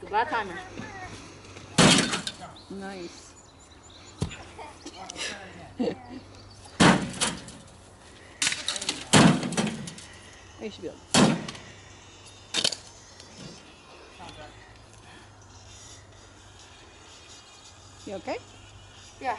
Goodbye, timer. Nice. You should be able to. You okay? Yeah.